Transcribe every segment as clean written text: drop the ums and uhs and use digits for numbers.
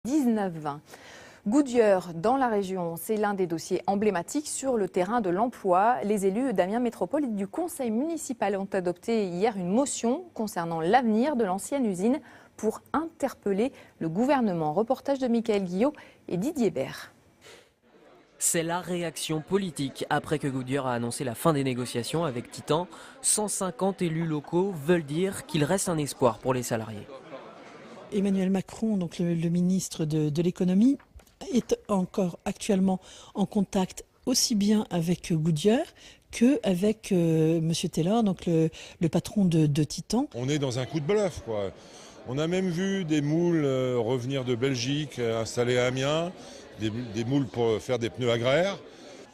19-20. Goodyear, dans la région, c'est l'un des dossiers emblématiques sur le terrain de l'emploi. Les élus d'Amiens Métropole et du conseil municipal ont adopté hier une motion concernant l'avenir de l'ancienne usine pour interpeller le gouvernement. Reportage de Michael Guillot et Didier Bert. C'est la réaction politique après que Goodyear a annoncé la fin des négociations avec Titan. 150 élus locaux veulent dire qu'il reste un espoir pour les salariés. Emmanuel Macron, donc le ministre de l'économie, est encore actuellement en contact aussi bien avec Goodyear qu'avec M. Taylor, donc le patron de Titan. On est dans un coup de bluff, quoi. On a même vu des moules revenir de Belgique, installés à Amiens, des moules pour faire des pneus agraires.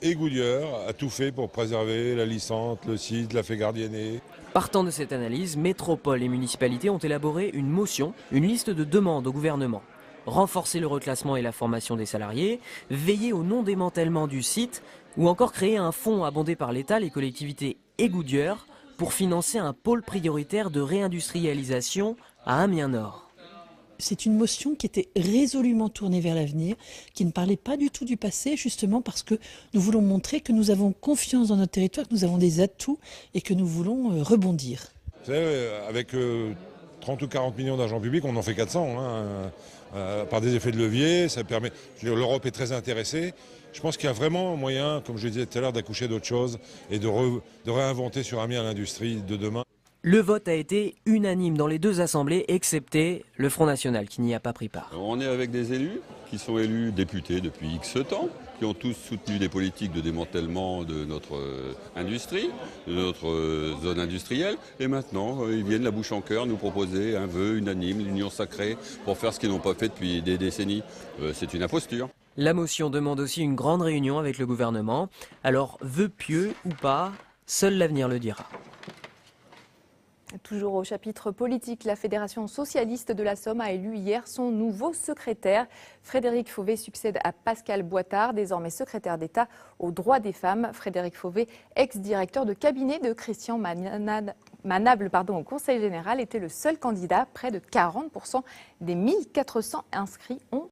Et Goodyear a tout fait pour préserver la licence, le site, l'a fait gardienner. Partant de cette analyse, métropole et municipalités ont élaboré une motion, une liste de demandes au gouvernement. Renforcer le reclassement et la formation des salariés, veiller au non-démantèlement du site ou encore créer un fonds abondé par l'État, les collectivités et Goodyear pour financer un pôle prioritaire de réindustrialisation à Amiens-Nord. C'est une motion qui était résolument tournée vers l'avenir, qui ne parlait pas du tout du passé, justement parce que nous voulons montrer que nous avons confiance dans notre territoire, que nous avons des atouts et que nous voulons rebondir. Vous savez, avec 30 ou 40 millions d'argent public, on en fait 400. Par des effets de levier, ça permet. L'Europe est très intéressée. Je pense qu'il y a vraiment moyen, comme je le disais tout à l'heure, d'accoucher d'autre chose et de réinventer sur Amiens l'industrie de demain. Le vote a été unanime dans les deux assemblées, excepté le Front National qui n'y a pas pris part. On est avec des élus qui sont élus députés depuis X temps, qui ont tous soutenu des politiques de démantèlement de notre industrie, de notre zone industrielle. Et maintenant, ils viennent la bouche en cœur nous proposer un vœu unanime, l'union sacrée, pour faire ce qu'ils n'ont pas fait depuis des décennies. C'est une imposture. La motion demande aussi une grande réunion avec le gouvernement. Alors, vœu pieux ou pas, seul l'avenir le dira. Toujours au chapitre politique, la Fédération socialiste de la Somme a élu hier son nouveau secrétaire. Frédéric Fauvet succède à Pascal Boitard, désormais secrétaire d'État aux droits des femmes. Frédéric Fauvet, ex-directeur de cabinet de Christian Manable au Conseil général, était le seul candidat. Près de 40% des 1400 inscrits ont